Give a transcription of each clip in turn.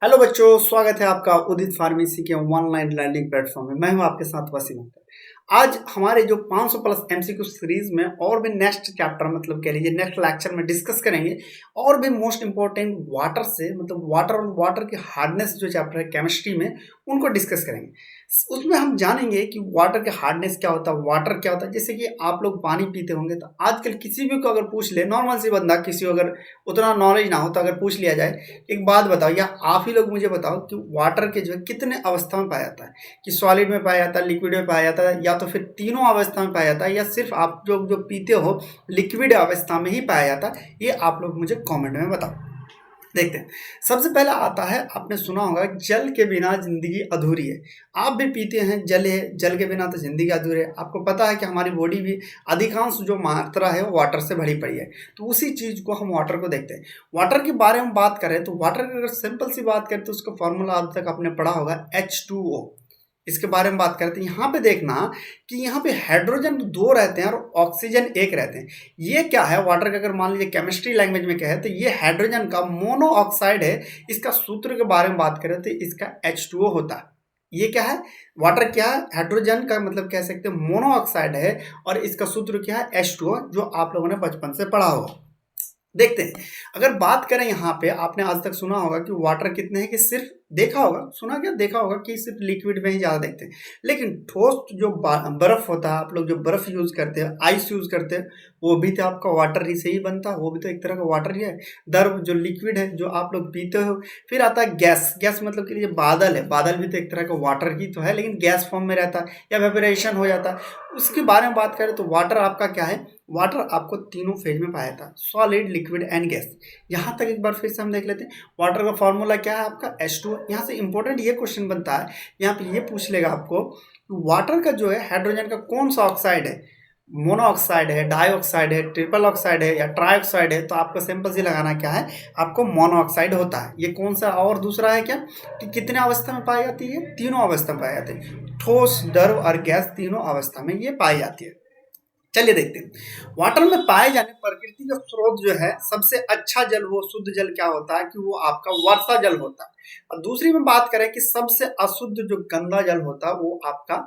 Hello बच्चों, स्वागत है आपका उदित फार्मेसी के ऑनलाइन लर्निंग प्लेटफॉर्म में। मैं हूं आपके साथ वसीम अख्तर। आज हमारे जो 500 प्लस एमसीक्यू सीरीज में और भी नेक्स्ट चैप्टर मतलब कह लीजिए नेक्स्ट लेक्चर में डिस्कस करेंगे और भी मोस्ट इंपॉर्टेंट वाटर से मतलब वाटर और वाटर की हार्डनेस जो चैप्टर है केमिस्ट्री में उनको डिस्कस करेंगे। उसमें हम जानेंगे कि वाटर के हार्डनेस क्या होता है, वाटर क्या होता है। जैसे कि आप लोग पानी पीते होंगे तो आजकल किसी भी को अगर पूछ ले, नॉर्मल सी बंदा किसी को अगर उतना नॉलेज ना हो तो अगर पूछ लिया जाए एक बात बताओ या आप ही लोग मुझे बताओ कि वाटर के जो है कितने अवस्था में पाया जाता है, कि सॉलिड में पाया जाता है, लिक्विड में पाया जाता है, या तो फिर तीनों अवस्था में पाया जाता है, या सिर्फ आप जो जो पीते हो लिक्विड अवस्था में ही पाया जाता है। ये आप लोग मुझे कमेंट में बताओ। देखते हैं, सबसे पहला आता है, आपने सुना होगा जल के बिना जिंदगी अधूरी है। आप भी पीते हैं, जल है, जल के बिना तो जिंदगी अधूरी है। आपको पता है कि हमारी बॉडी भी अधिकांश जो मात्रा है वो वाटर से भरी पड़ी है। तो उसी चीज को हम वाटर को देखते हैं। वाटर के बारे में बात करें तो वाटर की अगर सिंपल सी बात करें तो उसका फॉर्मूला अब तक आपने पढ़ा होगा H2O। इसके बारे में बात करते हैं, यहाँ पे देखना कि यहाँ पे हाइड्रोजन दो रहते हैं और ऑक्सीजन एक रहते हैं। ये क्या है वाटर का, अगर मान लीजिए केमिस्ट्री लैंग्वेज में क्या है तो ये हाइड्रोजन का मोनो ऑक्साइड है। इसका सूत्र के बारे में बात करें तो इसका H2O होता है। ये क्या है, वाटर क्या है, हाइड्रोजन का मतलब कह सकते हैं मोनो ऑक्साइड है, और इसका सूत्र क्या है H2O, जो आप लोगों ने बचपन से पढ़ा होगा। देखते हैं, अगर बात करें यहाँ पे आपने आज तक सुना होगा कि वाटर कितने हैं, कि सिर्फ देखा होगा, सुना क्या, देखा होगा कि सिर्फ लिक्विड में ही ज़्यादा देखते हैं। लेकिन ठोस जो बर्फ होता है, आप लोग जो बर्फ यूज़ करते हैं, आइस यूज़ करते हैं, वो भी तो आपका वाटर ही से ही बनता है, वो भी तो एक तरह का वाटर ही है। दर्व जो लिक्विड है जो आप लोग पीते हो। फिर आता है गैस। गैस मतलब कि ये बादल है, बादल भी तो एक तरह का वाटर ही तो है, लेकिन गैस फॉर्म में रहता है या वेपरेशन हो जाता है। उसके बारे में बात करें तो वाटर आपका क्या है, वाटर आपको तीनों फेज में पाया था, सॉलिड, लिक्विड एंड गैस। यहाँ तक एक बार फिर से हम देख लेते हैं, वाटर का फॉर्मूला क्या है आपका H2O। यहाँ से इंपॉर्टेंट ये क्वेश्चन बनता है, यहाँ पे ये पूछ लेगा आपको वाटर का जो है हाइड्रोजन का कौन सा ऑक्साइड है, मोनो ऑक्साइड है, डाई ऑक्साइड है, ट्रिपल ऑक्साइड है या ट्राई ऑक्साइड है। तो आपको सिंपल से लगाना क्या है, आपको मोनो ऑक्साइड होता है। ये कौन सा, और दूसरा है क्या कि कितने अवस्था में पाई जाती है, तीनों अवस्था में पाई जाती है, ठोस, द्रव और गैस तीनों अवस्था में ये पाई जाती है। चलिए देखते हैं, वाटर में पाए जाने प्रकृति का स्रोत जो है सबसे अच्छा जल, वो शुद्ध जल क्या होता है कि वो आपका वर्षा जल होता है। और दूसरी में बात करें कि सबसे अशुद्ध जो गंदा जल होता है वो आपका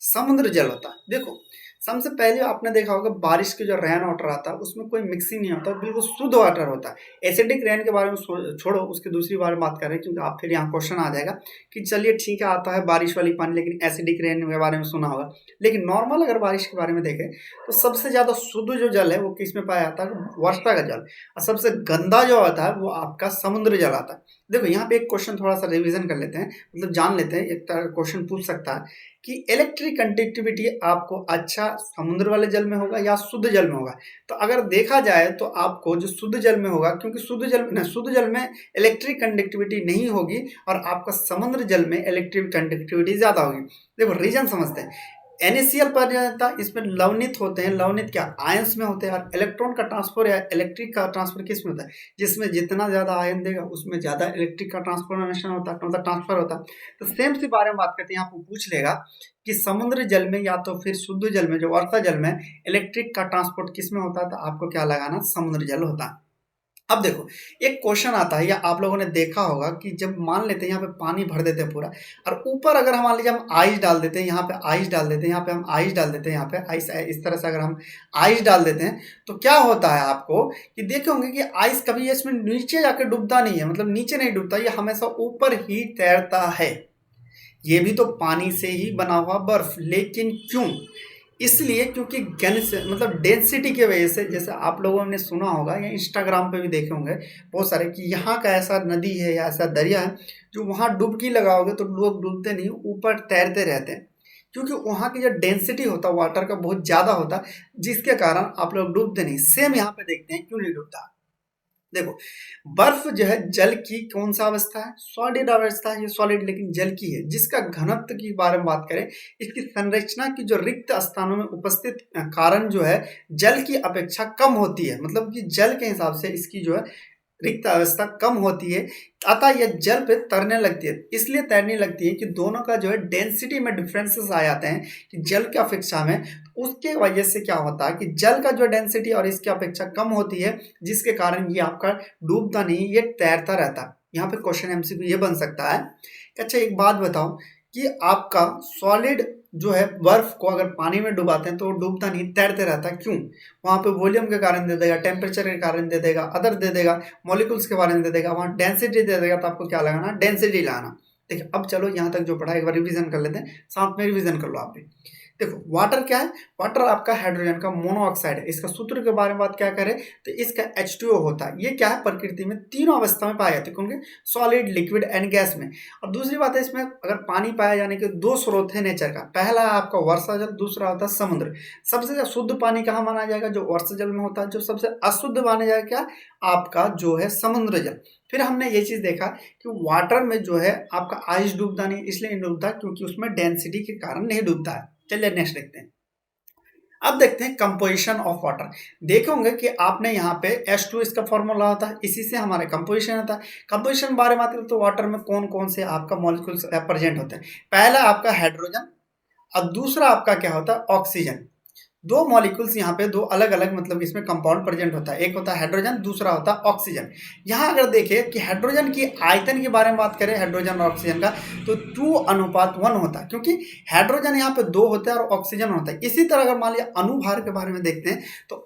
समुद्र जल होता है। देखो, सबसे पहले आपने देखा होगा बारिश के जो रेन वाटर आता है उसमें कोई मिक्सिंग नहीं होता, बिल्कुल शुद्ध वाटर होता है। एसिडिक रेन के बारे में छोड़ो, उसके दूसरी बार बात करें, क्योंकि आप फिर यहाँ क्वेश्चन आ जाएगा कि चलिए ठीक है आता है बारिश वाली पानी, लेकिन एसिडिक रेन के बारे में सुना होगा। लेकिन नॉर्मल अगर बारिश के बारे में देखें तो सबसे ज़्यादा शुद्ध जो जल है वो किस में पाया जाता है, वर्षा का जल। और सबसे गंदा जो आता है वो आपका समुद्र जल आता है। देखो यहाँ पे एक क्वेश्चन थोड़ा सा रिविजन कर लेते हैं, मतलब जान लेते हैं, एक तरह का क्वेश्चन पूछ सकता है कि इलेक्ट्रिक कंडक्टिविटी आपको अच्छा समुद्र वाले जल में होगा या शुद्ध जल में होगा। तो अगर देखा जाए तो आपको जो शुद्ध जल में होगा, क्योंकि शुद्ध जल में इलेक्ट्रिक कंडक्टिविटी नहीं होगी, और आपका समुद्र जल में इलेक्ट्रिक कंडक्टिविटी ज़्यादा होगी। देखो रीजन समझते हैं, NaCl पर रहता है, इसमें लवणित होते हैं, लवणित क्या आयंस में होते हैं, और इलेक्ट्रॉन का ट्रांसफर या इलेक्ट्रिक का ट्रांसफर किस में होता है, जिसमें जितना ज़्यादा आयन देगा उसमें ज़्यादा इलेक्ट्रिक का ट्रांसफॉर्मेशन होता है, मतलब ट्रांसफर होता है। तो सेम सी बारे में बात करते हैं, आपको पूछ लेगा कि समुद्र जल में या तो फिर शुद्ध जल में, जो वर्षा जल में इलेक्ट्रिक का ट्रांसपोर्ट किस में होता है, तो आपको क्या लगाना, समुद्र जल होता है। अब देखो, एक क्वेश्चन आता है, या आप लोगों ने देखा होगा कि जब मान लेते हैं यहाँ पे पानी भर देते हैं पूरा, और ऊपर अगर हम मान लीजिए हम आइस डाल देते हैं, यहाँ पे आइस डाल देते हैं, यहाँ पे हम आइस डाल देते हैं, यहाँ पे आइस, इस तरह से अगर हम आइस डाल देते हैं तो क्या होता है आपको कि देखे होंगे कि आइस कभी इसमें नीचे जाके डूबता नहीं है, मतलब नीचे नहीं डूबता, ये हमेशा ऊपर ही तैरता है। ये भी तो पानी से ही बना हुआ बर्फ, लेकिन क्यों, इसलिए क्योंकि घन से मतलब डेंसिटी की वजह से, जैसे आप लोगों ने सुना होगा या इंस्टाग्राम पे भी देखे होंगे बहुत सारे कि यहाँ का ऐसा नदी है या ऐसा दरिया है जो वहाँ डुबकी लगाओगे तो लोग डूबते नहीं, ऊपर तैरते रहते हैं, क्योंकि वहाँ की जो डेंसिटी होता है वाटर का बहुत ज़्यादा होता है, जिसके कारण आप लोग डूबते नहीं। सेम यहाँ पे देखते हैं क्यों नहीं डूबता। देखो, बर्फ जो है जल की कौन सा अवस्था है, सॉलिड अवस्था है, ये सॉलिड लेकिन जल की है। जिसका घनत्व की बारे में बात करें, इसकी संरचना की जो रिक्त स्थानों में उपस्थित कारण जो है जल की अपेक्षा कम होती है, मतलब कि जल के हिसाब से इसकी जो है रिक्त अवस्था कम होती है, अतः यह जल पे तैरने लगती है। इसलिए तैरने लगती है कि दोनों का जो है डेंसिटी में डिफरेंसेस आ जाते हैं कि जल की अपेक्षा में। उसके वजह से क्या होता है कि जल का जो डेंसिटी और इसकी अपेक्षा कम होती है, जिसके कारण ये आपका डूबता नहीं, ये तैरता रहता है। यहाँ पे क्वेश्चन एमसीक्यू ये बन सकता है कि अच्छा एक बात बताओ कि आपका सॉलिड जो है बर्फ को अगर पानी में डुबाते हैं तो वो डूबता नहीं, तैरते रहता है, क्यों? वहाँ पे वॉल्यूम के कारण दे देगा, टेम्परेचर के कारण दे देगा, अदर दे देगा, मॉलिक्यूल्स के बारे में दे देगा, वहाँ डेंसिटी दे देगा। तो आपको क्या लगाना? डेंसिटी लगाना। देखिए अब चलो यहाँ तक जो पढ़ा एक बार रिवीजन कर लेते हैं, साथ में रिवीजन कर लो आप भी। देखो वाटर क्या है? वाटर आपका हाइड्रोजन का मोनोऑक्साइड है। इसका सूत्र के बारे में बात क्या करें तो इसका H2O होता है। ये क्या है? प्रकृति में तीनों अवस्था में पाया जाता है, क्योंकि सॉलिड, लिक्विड एंड गैस में। और दूसरी बात है, इसमें अगर पानी पाया जाने के दो स्रोत है नेचर का। पहला है आपका वर्षा जल, दूसरा होता है समुद्र। सबसे शुद्ध पानी कहाँ माना जाएगा? जो वर्षा जल में होता है। जो सबसे अशुद्ध माना जाएगा क्या? आपका जो है समुद्र जल। फिर हमने ये चीज देखा कि वाटर में जो है आपका आइस डूबता नहीं, इसलिए नहीं डूबता क्योंकि उसमें डेंसिटी के कारण नहीं डूबता है। चलिए नेक्स्ट देखते हैं। अब देखते हैं कंपोजिशन ऑफ वाटर। देखे होंगे कि आपने यहाँ पे H2 इसका फॉर्मूला होता है, इसी से हमारे कंपोजिशन होता है। कंपोजिशन बारे में बात करें तो वाटर में कौन कौन से आपका मॉलिक्यूल्स प्रेजेंट होते हैं? पहला आपका हाइड्रोजन और दूसरा आपका क्या होता है? ऑक्सीजन। दो मॉलिक्यूल्स यहाँ पे दो अलग अलग मतलब इसमें कंपाउंड प्रेजेंट होता है। एक होता है हाइड्रोजन, दूसरा होता है ऑक्सीजन। यहाँ अगर देखें कि हाइड्रोजन की आयतन के बारे में बात करें, हाइड्रोजन और ऑक्सीजन का, तो 2:1 होता है, क्योंकि हाइड्रोजन यहाँ पे 2 होता है और ऑक्सीजन होता है। इसी तरह अगर मान लिया अनुभार के बारे में देखते हैं तो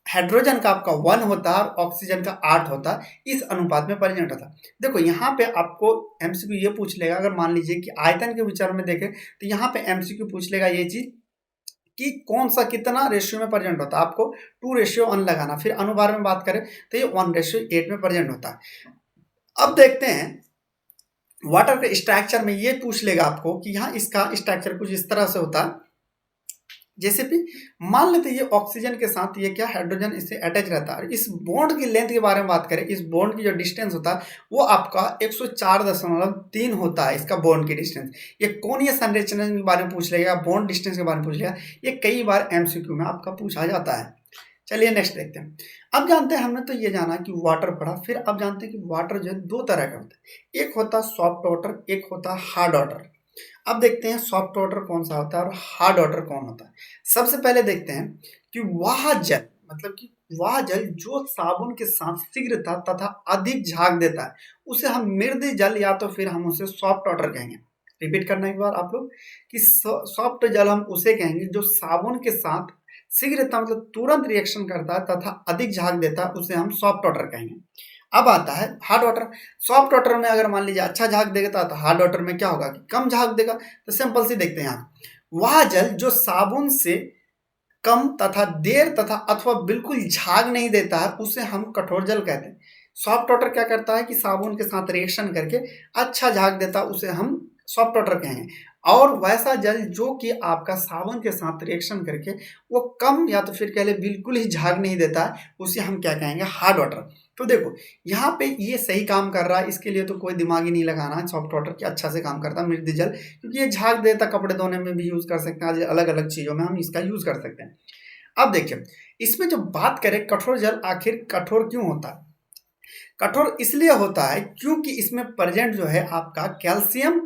हाइड्रोजन का आपका 1 होता है और ऑक्सीजन का 8 होता है, इस अनुपात में प्रेजेंट होता है। देखो यहाँ पे आपको एमसीक्यू ये पूछ लेगा, अगर मान लीजिए कि आयतन के विचार में देखें तो यहाँ पे एमसीक्यू पूछ लेगा ये चीज कि कौन सा कितना रेशियो में प्रेजेंट होता है। आपको 2:1 लगाना। फिर अनुभार में बात करें तो ये 1:8 में प्रेजेंट होता है। अब देखते हैं वाटर के स्ट्रक्चर में ये पूछ लेगा आपको कि यहाँ इसका स्ट्रक्चर कुछ इस तरह से होता है। जैसे भी मान लेते ये ऑक्सीजन के साथ ये क्या हाइड्रोजन इससे अटैच रहता है। इस बॉन्ड की लेंथ के बारे में बात करें, इस बॉन्ड की जो डिस्टेंस होता है वो आपका 104.3 होता है, इसका बॉन्ड की डिस्टेंस। ये कोणीय संरचना के बारे में पूछ लेगा, बॉन्ड डिस्टेंस के बारे में पूछ लेगा। ये कई बार एमसीक्यू में आपका पूछा जाता है। चलिए नेक्स्ट देखते हैं। अब जानते हैं, हमने तो ये जाना कि वाटर पढ़ा, फिर अब जानते हैं कि वाटर जो है दो तरह का होता है। एक होता है सॉफ्ट वाटर, एक होता है हार्ड वाटर। अब देखते हैं सॉफ्ट वाटर कौन सा होता है और हार्ड वाटर कौन होता है। सबसे पहले देखते हैं कि वह जल, मतलब कि वह जल जो साबुन के साथ शीघ्रता तथा अधिक झाग देता है, उसे हम मृद जल या तो फिर हम उसे सॉफ्ट वाटर कहेंगे। रिपीट करना एक बार आप लोग कि सॉफ्ट जल हम उसे कहेंगे जो साबुन के साथ शीघ्रता मतलब तुरंत रिएक्शन करता है तथा अधिक झाग देता है, उसे हम सॉफ्ट वाटर कहेंगे। अब आता है हार्ड वाटर। सॉफ्ट वाटर में अगर मान लीजिए अच्छा झाग देगा तो हार्ड वाटर में क्या होगा कि कम झाग देगा। तो सिंपल सी देखते हैं यहाँ, वह जल जो साबुन से कम तथा देर तथा अथवा बिल्कुल झाग नहीं देता है, उसे हम कठोर जल कहते हैं। सॉफ्ट वाटर क्या करता है कि साबुन के साथ रिएक्शन करके अच्छा झाग देता है, उसे हम सॉफ्ट वाटर कहेंगे। और वैसा जल जो कि आपका साबुन के साथ रिएक्शन करके वो कम या तो फिर कह ले बिल्कुल ही झाग नहीं देता है, उसे हम क्या कहेंगे? Hard water. तो देखो यहाँ पे ये सही काम कर रहा है, इसके लिए तो कोई दिमाग ही नहीं लगाना है। सॉफ्ट वाटर की अच्छा से काम करता है मृद जल, क्योंकि ये झाग देता, कपड़े धोने में भी यूज कर सकते हैं, अलग अलग चीजों में हम इसका यूज कर सकते हैं। अब देखिए इसमें जब बात करें कठोर जल, आखिर कठोर क्यों होता है? कठोर इसलिए होता है क्योंकि इसमें प्रेजेंट जो है आपका कैल्शियम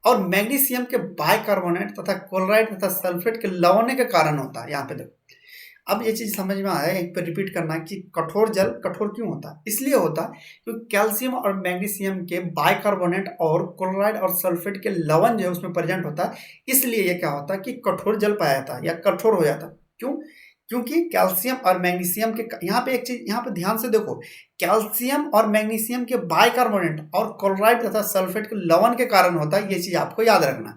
और मैग्नीशियम के बाइकार्बोनेट तथा क्लोराइड तथा सल्फेट के लवण के कारण होता है। यहाँ पे देखो अब ये चीज समझ में आया, एक पे रिपीट करना है कि कठोर जल कठोर क्यों होता है। इसलिए होता है क्योंकि कैल्शियम और मैग्नीशियम के बाइकार्बोनेट और क्लोराइड और सल्फेट के लवण जो है उसमें प्रेजेंट होता है, इसलिए ये क्या होता है कि कठोर जल पाया जाता है या कठोर हो जाता है। क्यों? क्योंकि कैल्शियम और मैग्नीशियम के, यहाँ पे एक चीज यहाँ पे ध्यान से देखो, कैल्शियम और मैग्नीशियम के बाइकार्बोनेट और क्लोराइड तथा सल्फेट के लवण के कारण होता है। ये चीज आपको याद रखना।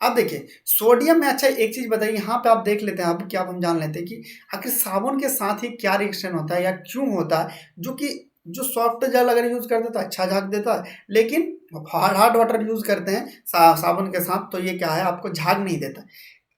अब देखिए सोडियम में, अच्छा एक चीज बताइए यहाँ पे आप देख लेते हैं, अब क्या हम जान लेते हैं कि आखिर साबुन के साथ ही क्या रिएक्शन होता है या क्यों होता है, जो कि जो सॉफ्ट जल अगर यूज करते हैं तो अच्छा झाग देता है, लेकिन हार्ड वाटर यूज करते हैं साबुन के साथ तो ये क्या है आपको झाग नहीं देता।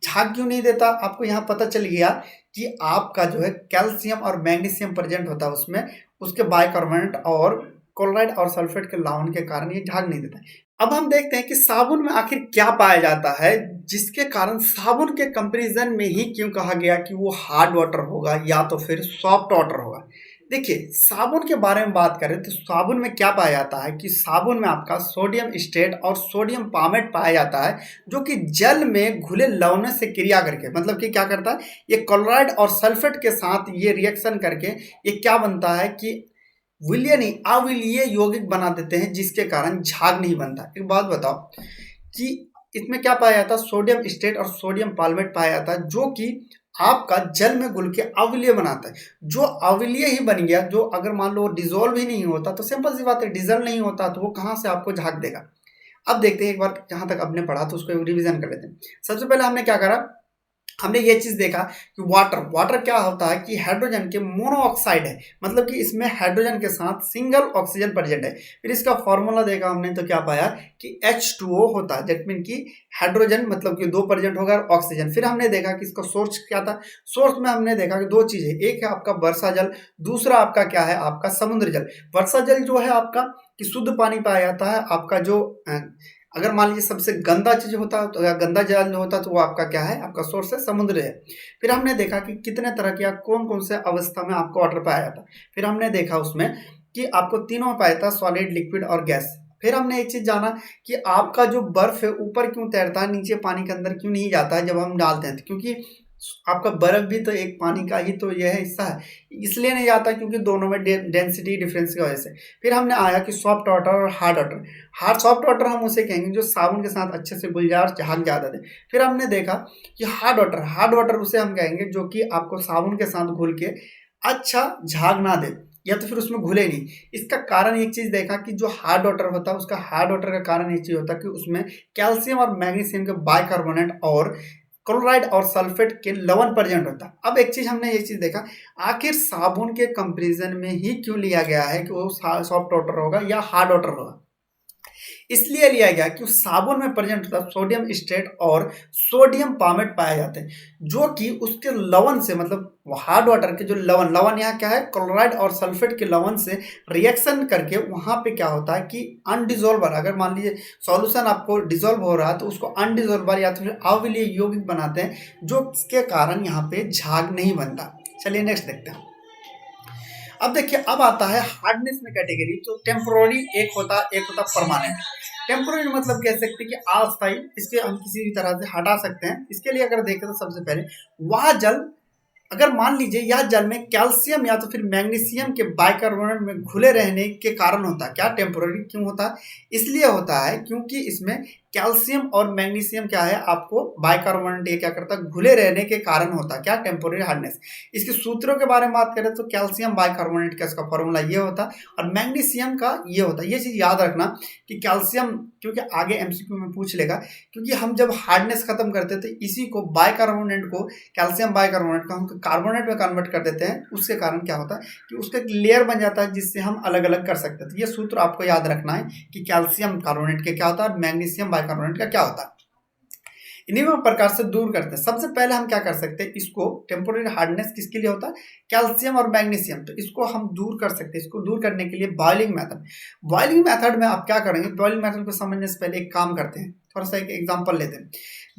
झाग क्यों नहीं देता? आपको यहाँ पता चल गया कि आपका जो है कैल्शियम और मैग्नीशियम प्रेजेंट होता है उसमें, उसके बाइकार्बोनेट और क्लोराइड और सल्फेट के लवण के कारण ये झाग नहीं देता। अब हम देखते हैं कि साबुन में आखिर क्या पाया जाता है जिसके कारण साबुन के कंपैरिजन में ही क्यों कहा गया कि वो हार्ड वाटर होगा या तो फिर सॉफ्ट वाटर होगा। देखिए साबुन के बारे में बात करें तो साबुन में क्या पाया जाता है कि साबुन में आपका सोडियम स्टेट और सोडियम पामेट पाया जाता है, जो कि जल में घुले लवणों से क्रिया करके, मतलब कि क्या करता है ये क्लोराइड और सल्फेट के साथ ये रिएक्शन करके ये क्या बनता है कि विलीय नहीं अविलीय यौगिक बना देते हैं, जिसके कारण झाग नहीं बनता। एक बात बताओ कि इसमें क्या पाया जाता है, सोडियम स्टेट और सोडियम पाल्मेट पाया जाता है, जो कि आपका जल में घुल के अविलीय बनाता है। जो अविलीय ही बन गया, जो अगर मान लो डिजोल्व ही नहीं होता, तो सिंपल सी बात है, डिजोल्व नहीं होता तो वो कहाँ से आपको झाग देगा। अब देखते हैं, एक बार जहां तक आपने पढ़ा तो उसको रिवीजन कर लेते हैं। सबसे पहले हमने क्या करा, हमने ये चीज देखा कि वाटर वाटर क्या होता है कि हाइड्रोजन के मोनोऑक्साइड है, मतलब कि इसमें हाइड्रोजन के साथ सिंगल ऑक्सीजन प्रेजेंट है। फिर इसका फॉर्मूला देखा हमने तो क्या पाया कि H2O होता है, दैट मीन कि हाइड्रोजन मतलब कि दो प्रेजेंट होगा ऑक्सीजन। फिर हमने देखा कि इसका सोर्स क्या था, सोर्स में हमने देखा कि दो चीजें, एक है आपका वर्षा जल, दूसरा आपका क्या है, आपका समुद्र जल। वर्षा जल जो है आपका कि शुद्ध पानी पाया जाता है, आपका जो अगर मान लीजिए सबसे गंदा चीज होता है तो या गंदा जल होता है तो वो आपका क्या है, आपका सोर्स है समुद्र है। फिर हमने देखा कि कितने तरह के कौन कौन से अवस्था में आपको वाटर पाया जाता है। फिर हमने देखा उसमें कि आपको तीनों पाया था, सॉलिड, लिक्विड और गैस। फिर हमने एक चीज जाना कि आपका जो बर्फ है ऊपर क्यों तैरता है, नीचे पानी के अंदर क्यों नहीं जाता है जब हम डालते हैं, क्योंकि आपका बर्फ भी तो एक पानी का ही तो यह हिस्सा है, इसलिए नहीं जाता क्योंकि दोनों में डेंसिटी डिफरेंस की वजह से। फिर हमने आया कि सॉफ्ट वाटर और hard water. Hard soft water हम उसे कहेंगे जो साबुन के साथ अच्छे से घुल जाए और झाग ज़्यादा दे। फिर हमने देखा कि हार्ड वाटर उसे हम कहेंगे जो कि आपको साबुन के साथ घुल के अच्छा झाग ना दे या तो फिर उसमें घुले नहीं। इसका कारण एक चीज देखा कि जो हार्ड वाटर होता है उसका हार्ड वाटर का कारण एक चीज होता है कि उसमें कैल्शियम और मैग्नीशियम के बाइकार्बोनेट और क्लोराइड और सल्फेट के लवण प्रेजेंट होता है। अब एक चीज हमने ये चीज देखा, आखिर साबुन के कंपैरिजन में ही क्यों लिया गया है कि वो सॉफ्ट वाटर होगा या हार्ड वाटर होगा। इसलिए लिया गया कि उस साबुन में प्रेजेंट होता है सोडियम स्टेट और सोडियम पामेट पाए जाते हैं, जो कि उसके लवण से मतलब हार्ड वाटर के जो लवण लवण यहाँ क्या है, क्लोराइड और सल्फेट के लवण से रिएक्शन करके वहां पे क्या होता है कि अनडिजोल्वर, अगर मान लीजिए सॉल्यूशन आपको डिजोल्व हो रहा है तो उसको अनडिजोल्वर या तो फिर अविलीय यौगिक बनाते हैं, जो इसके कारण यहाँ पे झाग नहीं बनता। चलिए नेक्स्ट देखते हैं। अब देखिए, अब आता है हार्डनेस में कैटेगरी। तो टेम्पोररी एक होता परमानेंट। टेम्पोररी मतलब कह सकते हैं कि अस्थायी, इसके हम किसी भी तरह से हटा सकते हैं। इसके लिए अगर देखें तो सबसे पहले वह जल, अगर मान लीजिए यह जल में कैल्शियम या तो फिर मैग्नीशियम के बाइकार्बोनेट में घुले रहने के कारण होता है। क्या टेम्पोररी क्यों होता है, इसलिए होता है क्योंकि इसमें कैल्शियम और मैग्नीशियम क्या है, आपको बाइकार्बोनेट ये क्या करता है, घुले रहने के कारण होता है। क्या, टेम्पोररी हार्डनेस। इसके सूत्रों के बारे में बात करें तो कैल्शियम बाइकार्बोनेट का इसका फॉर्मूला ये होता है और मैग्नीशियम का ये होता है। ये चीज याद रखना कि कैल्शियम, क्योंकि आगे एमसीक्यू में पूछ लेगा, क्योंकि हम जब हार्डनेस खत्म करते थे इसी को बाइकार्बोनेट को, कैल्शियम बाइकार्बोनेट को हम कार्बोनेट में कन्वर्ट कर देते हैं, उसके कारण क्या होता है कि उसका एक लेयर बन जाता है जिससे हम अलग अलग कर सकते हैं। तो ये सूत्र आपको याद रखना है कि कैल्शियम कार्बोनेट के क्या होता है और मैग्नीशियम बाइकार्बोनेट का क्या होता है। इन्हीं में प्रकार से दूर करते हैं। सबसे पहले हम क्या कर सकते हैं, इसको टेम्पोररी हार्डनेस किसके लिए होता है, कैल्शियम और मैग्नीशियम, तो इसको हम दूर कर सकते हैं। इसको दूर करने के लिए बॉइलिंग मेथड, बॉइलिंग मेथड में आप क्या करेंगे, बॉइलिंग मेथड को समझने से पहले एक काम करते हैं, थोड़ा सा एक एग्जांपल लेते हैं।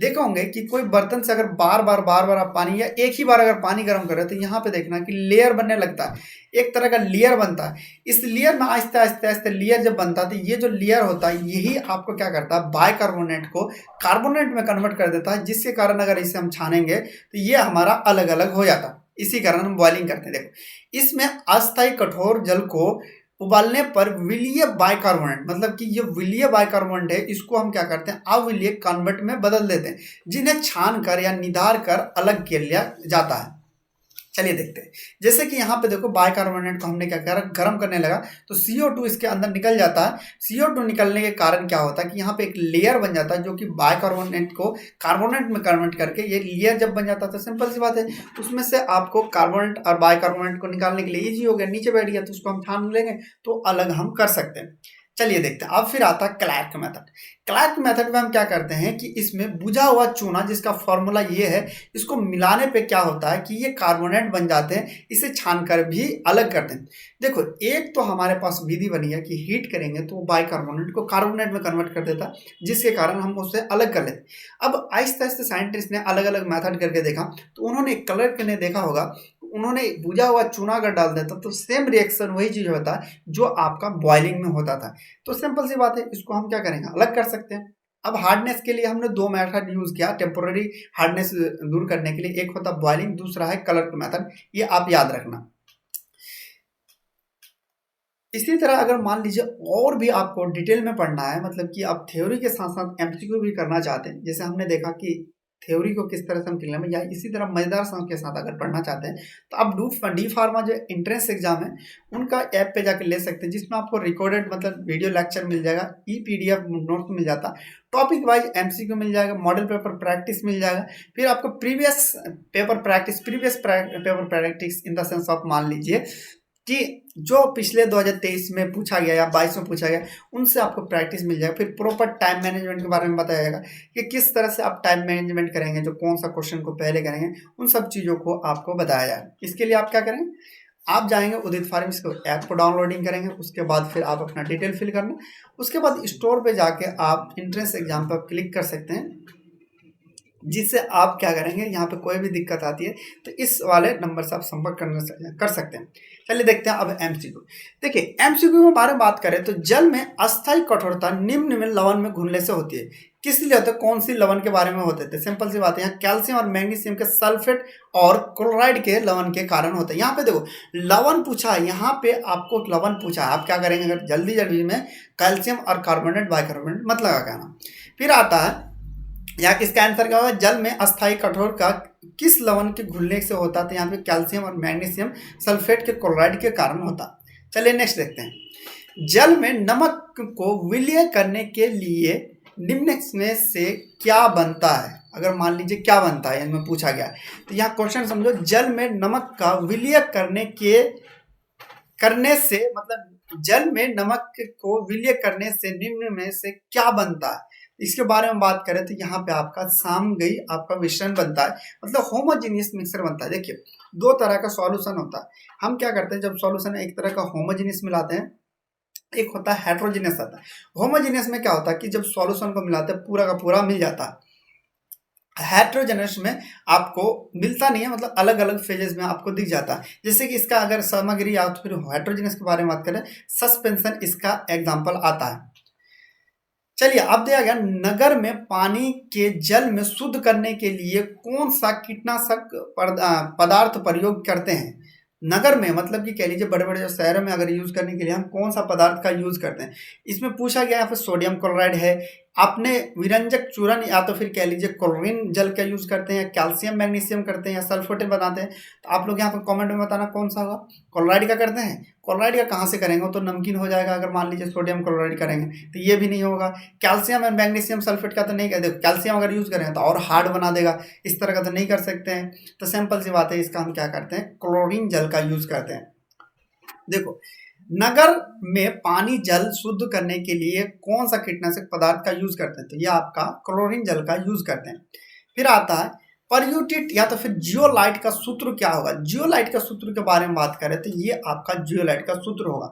देखा होंगे कि कोई बर्तन से अगर बार बार आप पानी या एक ही बार अगर पानी गर्म कर रहे हो तो यहाँ पे देखना कि लेयर बनने लगता है, एक तरह का लेयर बनता है। इस लेयर में आहिस्ते आहिस्ते आहिस्ते लेयर जब बनता है तो ये जो लेयर होता है यही आपको क्या करता है, बाइकार्बोनेट को कार्बोनेट में कन्वर्ट कर देता है, जिसके कारण अगर इसे हम छानेंगे तो ये हमारा अलग अलग हो जाता है। इसी कारण हम बॉइलिंग करते हैं। देखो, इसमें अस्थायी कठोर जल को उबालने पर विलीय बाइकार्बोनेट, मतलब कि ये विलीय बाइकार्बोनेट है, इसको हम क्या करते हैं, अविलीय कन्वर्ट में बदल देते हैं, जिन्हें छान कर या निधार कर अलग कर लिया जाता है। चलिए देखते हैं। जैसे कि यहाँ पे देखो बाइकार्बोनेट को हमने क्या करा, गर्म करने लगा तो CO2 इसके अंदर निकल जाता है। CO2 निकलने के कारण क्या होता है कि यहाँ पे एक लेयर बन जाता है जो कि बाइकार्बोनेट को कार्बोनेट में कन्वर्ट करके, ये लेयर जब बन जाता है तो सिंपल सी बात है उसमें से आपको कार्बोनेट और बाइकार्बोनेट को निकालने के लिए ईजी हो गया, नीचे बैठ गया तो उसको हम छान लेंगे तो अलग हम कर सकते हैं। चलिए देखते हैं। अब फिर आता है क्लैर्क मेथड। क्लैर्क मेथड में हम क्या करते हैं कि इसमें बुझा हुआ चूना, जिसका फॉर्मूला ये है, इसको मिलाने पे क्या होता है कि ये कार्बोनेट बन जाते हैं, इसे छानकर भी अलग करते हैं। देखो, एक तो हमारे पास विधि बनी है कि हीट करेंगे तो बाइकार्बोनेट को कार्बोनेट में कन्वर्ट कर देता है, जिसके कारण हम उसे अलग कर लेते। अब आहिस्ते आहिस्ते साइंटिस्ट ने अलग अलग मेथड करके देखा तो उन्होंने कलर करने देखा होगा, उन्होंने बुझा हुआ चूना अगर डाल देता तो सेम रिएक्शन वही चीज होता है जो आपका बॉइलिंग में होता था। तो सिंपल सी बात है, इसको हम क्या करेंगे, अलग कर सकते हैं। अब हार्डनेस के लिए हमने दो मेथड यूज किया टेम्पोररी हार्डनेस दूर करने के लिए, एक होता बॉइलिंग, दूसरा है कलर मेथड। ये आप याद रखना। इसी तरह अगर मान लीजिए और भी आपको डिटेल में पढ़ना है, मतलब कि आप थ्योरी के साथ साथ एमसीक्यू भी करना चाहते हैं, जैसे हमने देखा कि थ्योरी को किस तरह से हम क्लियर में, या इसी तरह मजेदार सम के साथ अगर पढ़ना चाहते हैं तो आप डी फार्मा जो एंट्रेंस एग्जाम है उनका ऐप पे जाकर ले सकते हैं, जिसमें आपको रिकॉर्डेड मतलब वीडियो लेक्चर मिल जाएगा, ई पीडीएफ नोट्स मिल जाता, टॉपिक वाइज एमसीक्यू मिल जाएगा, मॉडल पेपर प्रैक्टिस मिल जाएगा, फिर आपको previous paper practice in the sense of मान लीजिए कि जो पिछले 2023 में पूछा गया या 22 में पूछा गया उनसे आपको प्रैक्टिस मिल जाएगा। फिर प्रॉपर टाइम मैनेजमेंट के बारे में बताया जाएगा कि किस तरह से आप टाइम मैनेजमेंट करेंगे, जो कौन सा क्वेश्चन को पहले करेंगे, उन सब चीज़ों को आपको बताया जाएगा। इसके लिए आप क्या करेंगे, आप जाएंगे उदित फार्मेसी को ऐप को डाउनलोडिंग करेंगे, उसके बाद फिर आप अपना डिटेल फिल करना, उसके बाद स्टोर पे जाके आप एंट्रेंस एग्जाम पर क्लिक कर सकते हैं, जिससे आप क्या करेंगे, यहाँ पे कोई भी दिक्कत आती है तो इस वाले नंबर से आप संपर्क कर सकते हैं। चलिए देखते हैं अब एमसीक्यू। देखिए एमसीक्यू के बारे में बात करें तो जल में अस्थायी कठोरता निम्न में लवण में घुलने से होती है। किस लिए होता है, कौन सी लवण के बारे में होते थे, सिंपल सी बात है, यहाँ कैल्शियम और मैग्नीशियम के सल्फेट और क्लोराइड के लवण के कारण होता है। यहाँ पे देखो लवण पूछा है, यहाँ पे आपको लवण पूछा है, आप क्या करेंगे, अगर जल्दी जल्दी में कैल्शियम और कार्बोनेट बाइकार्बोनेट मत लगा कहना। फिर आता है यहाँ किसका आंसर क्या होगा, जल में अस्थायी कठोर का किस लवण के घुलने से होता था, यहाँ पे कैल्शियम और मैग्नीशियम सल्फेट के क्लोराइड के कारण होता। चलिए नेक्स्ट देखते हैं, जल में नमक को विलय करने के लिए निम्न में से क्या बनता है, अगर मान लीजिए क्या बनता है इनमें पूछा गया तो यहाँ क्वेश्चन समझो, जल में नमक का विलय करने से मतलब जल में नमक को विलय करने से निम्न में से क्या बनता है, इसके बारे में बात करें तो यहाँ पे आपका सामग्री आपका मिश्रण बनता है, मतलब होमोजीनियस मिक्सर बनता है। देखिए दो तरह का सॉल्यूशन होता है, हम क्या करते हैं जब सॉल्यूशन एक तरह का होमोजीनियस मिलाते हैं, एक होता है हेट्रोजीनियस आता है। होमोजीनियस में क्या होता है कि जब सॉल्यूशन को मिलाते हैं पूरा का पूरा मिल जाता है, हेट्रोजेनस में आपको मिलता नहीं है, मतलब अलग अलग फेजेस में आपको दिख जाता है। जैसे कि इसका अगर सामग्री या तो फिर हेट्रोजेनस के बारे में बात करें, सस्पेंशन इसका एग्जांपल आता है। चलिए अब दिया गया, नगर में पानी के जल में शुद्ध करने के लिए कौन सा कीटनाशक पदार्थ प्रयोग करते हैं। नगर में मतलब कि कह लीजिए बड़े बड़े जो शहरों में अगर यूज करने के लिए हम कौन सा पदार्थ का यूज करते हैं, इसमें पूछा गया यहाँ पे सोडियम क्लोराइड है, आपने विरंजक चूर्ण या तो फिर कह लीजिए क्लोरीन जल का यूज करते हैं, कैल्शियम मैग्नीशियम करते हैं या सल्फेट बनाते हैं, तो आप लोग यहाँ पर कमेंट में बताना कौन सा होगा। क्लोराइड का करते हैं, क्लोराइड का कहाँ से करेंगे, तो नमकीन हो जाएगा, अगर मान लीजिए सोडियम क्लोराइड करेंगे तो ये भी नहीं होगा। कैल्शियम एंड मैग्नीशियम सल्फेट का तो नहीं कहते, कैल्शियम अगर यूज करें तो और हार्ड बना देगा, इस तरह का तो नहीं कर सकते हैं। तो सिंपल सी बात है, इसका हम क्या करते हैं, क्लोरीन जल का यूज करते हैं। देखो नगर में पानी जल शुद्ध करने के लिए कौन सा कीटनाशक पदार्थ का यूज करते हैं, तो ये आपका क्लोरीन जल का यूज करते हैं। फिर आता है परयूटिट या तो फिर जियोलाइट का सूत्र क्या होगा। जियोलाइट का सूत्र के बारे में बात करें तो ये आपका जियोलाइट का सूत्र होगा।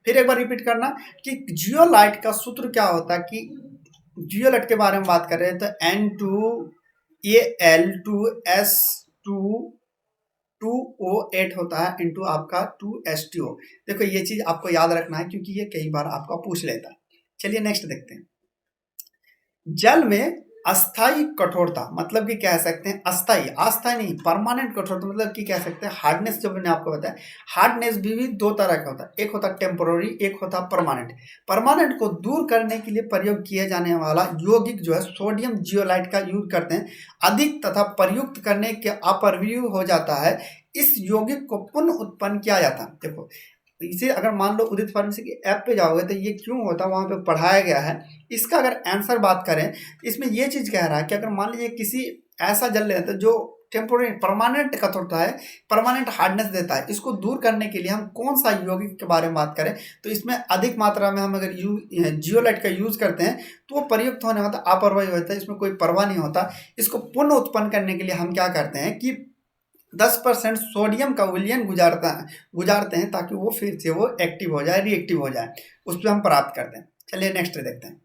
फिर एक बार रिपीट करना कि जियोलाइट का सूत्र क्या होता है, कि जियोलाइट के बारे में बात कर रहे हैं तो N2Al2S2 होता है इंटू आपका 2H2O। देखो ये चीज आपको याद रखना है क्योंकि ये कई बार आपका पूछ लेता है। चलिए नेक्स्ट देखते हैं, जल में अस्थाई कठोरता मतलब कि कह सकते हैं अस्थाई, अस्थाई नहीं परमानेंट कठोरता मतलब कि कह सकते हैं हार्डनेस। जो मैंने आपको बताया हार्डनेस भी दो तरह का होता है, एक होता है टेम्पोररी, एक होता है परमानेंट। परमानेंट को दूर करने के लिए प्रयोग किए जाने वाला यौगिक जो है सोडियम जियोलाइट का यूज करते हैं, अधिक तथा प्रयुक्त करने के अपरव्यू हो जाता है, इस यौगिक को पुनः उत्पन्न किया जाता है। देखो इसे अगर मान लो उदित फार्मेसी की ऐप पे जाओगे तो ये क्यों होता है वहाँ पे पढ़ाया गया है। इसका अगर आंसर बात करें, इसमें ये चीज़ कह रहा है कि अगर मान लीजिए किसी ऐसा जल लेते हैं जो टेम्पोररी परमानेंट कठोरता है, परमानेंट हार्डनेस देता है, इसको दूर करने के लिए हम कौन सा यौगिक के बारे में बात करें तो इसमें अधिक मात्रा में हम अगर जियोलाइट का यूज करते हैं तो वो प्रयुक्त होने होता है, अपरवाही होता है, इसमें कोई परवाह नहीं होता। इसको पुनः उत्पन्न करने के लिए हम क्या करते हैं कि 10% सोडियम का विलयन गुजारते हैं ताकि वो फिर से वो एक्टिव हो जाए, रिएक्टिव हो जाए, उस पर हम प्राप्त करते हैं। चलिए नेक्स्ट देखते हैं,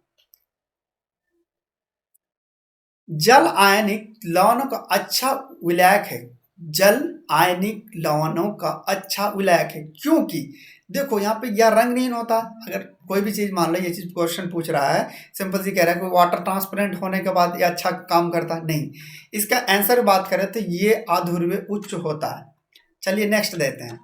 जल आयनिक लवणों का अच्छा विलायक है। जल आयनिक लवणों का अच्छा विलायक है क्योंकि देखो यहाँ पे यह रंगहीन होता है। अगर कोई भी चीज़ मान लो ये चीज़ क्वेश्चन पूछ रहा है, सिंपल सी कह रहा है कि वाटर ट्रांसपेरेंट होने के बाद ये अच्छा काम करता है, नहीं। इसका आंसर बात करें तो ये अध्रुवीय उच्च होता है। चलिए नेक्स्ट देते हैं,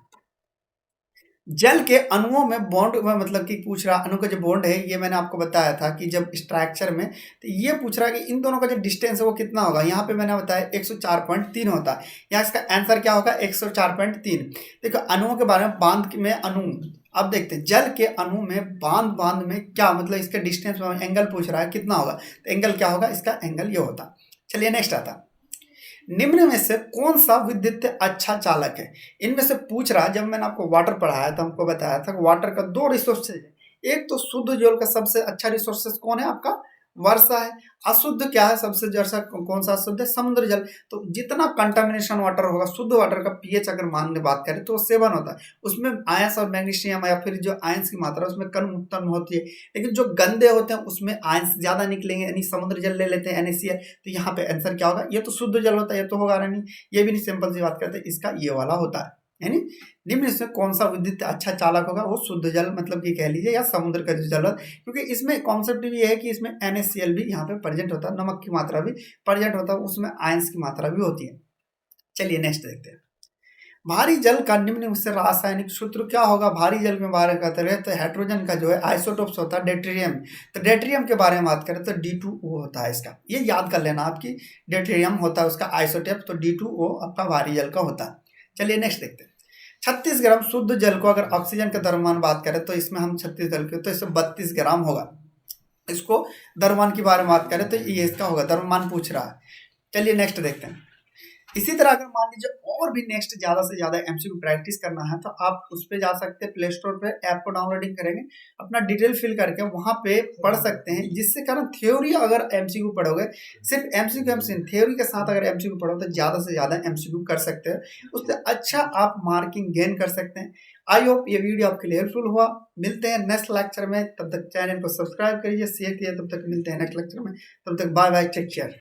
जल के अणुओं में बॉन्ड में मतलब कि पूछ रहा अणु का जो बॉन्ड है, ये मैंने आपको बताया था कि जब स्ट्रक्चर में, तो ये पूछ रहा है कि इन दोनों का जो डिस्टेंस है वो कितना होगा। यहाँ पे मैंने बताया 104.3 होता है। यहाँ इसका आंसर क्या होगा 104.3। देखो अणुओं के बारे में, बांध में अणु, अब देखते हैं जल के अणु में बांध बांध में क्या मतलब इसका डिस्टेंस एंगल पूछ रहा है कितना होगा, तो एंगल क्या होगा, इसका एंगल ये होता। चलिए नेक्स्ट आता, निम्न में से कौन सा विद्युत अच्छा चालक है। इनमें से पूछ रहा है, जब मैंने आपको वाटर पढ़ाया था हमको बताया था कि वाटर का दो रिसोर्सेज है। एक तो शुद्ध जल का सबसे अच्छा रिसोर्सेज कौन है आपका, वर्षा है। अशुद्ध क्या है, सबसे जैसा कौन सा अशुद्ध है, समुद्र जल। तो जितना कंटामिनेशन वाटर होगा, शुद्ध वाटर का पीएच अगर मान बात करें तो 7 होता है। उसमें आयंस और मैग्नीशियम या फिर जो आयंस की मात्रा उसमें कम उत्पन्न होती है। लेकिन जो गंदे होते हैं उसमें आयंस ज्यादा निकलेंगे, यानी समुद्र जल ले लेते हैं NaCl। तो यहाँ पे आंसर क्या होगा, ये तो शुद्ध जल होता है, ये तो होगा नहीं, ये भी नहीं, सिंपल सी बात करते हैं, इसका ये वाला होता है। यानी निम्न इसमें कौन सा विद्युत अच्छा चालक होगा, वो शुद्ध जल मतलब कि कह लीजिए या समुद्र का जो जल है, क्योंकि इसमें कॉन्सेप्ट भी है कि इसमें NaCl भी यहाँ पे प्रेजेंट होता है, नमक की मात्रा भी प्रेजेंट होता है, उसमें आयंस की मात्रा भी होती है। चलिए नेक्स्ट देखते हैं, भारी जल का निम्न से रासायनिक सूत्र क्या होगा। भारी जल में बारे में कहते हैं तो हाइड्रोजन का जो है आइसोटोप्स होता है डेट्रियम। तो डेट्रियम के बारे में बात करें तो D2O होता है इसका, ये याद कर लेना आपकी, डेट्रियम होता है उसका आइसोटोप, तो D2O आपका भारी जल का होता है। चलिए नेक्स्ट देखते हैं, 36 ग्राम शुद्ध जल को अगर ऑक्सीजन के द्रव्यमान बात करें तो इसमें हम 36 जल के, तो इसमें 32 ग्राम होगा। इसको द्रव्यमान की बारे में बात करें तो ये इसका होगा, द्रव्यमान पूछ रहा है। चलिए नेक्स्ट देखते हैं, इसी तरह अगर मान लीजिए और भी नेक्स्ट ज्यादा से ज्यादा MCQ प्रैक्टिस करना है तो आप उस पे जा सकते हैं, प्ले स्टोर पे ऐप को डाउनलोडिंग करेंगे, अपना डिटेल फिल करके वहां पे पढ़ सकते हैं। जिससे कारण थ्योरी अगर MCQ पढ़ोगे, सिर्फ MCQ थ्योरी के साथ अगर MCQ पढ़ो तो ज्यादा से ज्यादा MCQ कर सकते हैं, उससे अच्छा आप मार्किंग गेन कर सकते हैं। आई होप ये वीडियो आपके लिए हेल्पफुल हुआ। मिलते हैं नेक्स्ट लेक्चर में, तब तक चैनल को सब्सक्राइब करिए, शेयर कीजिए। तब तक मिलते हैं नेक्स्ट लेक्चर में, तब तक बाय बाय, टेक केयर।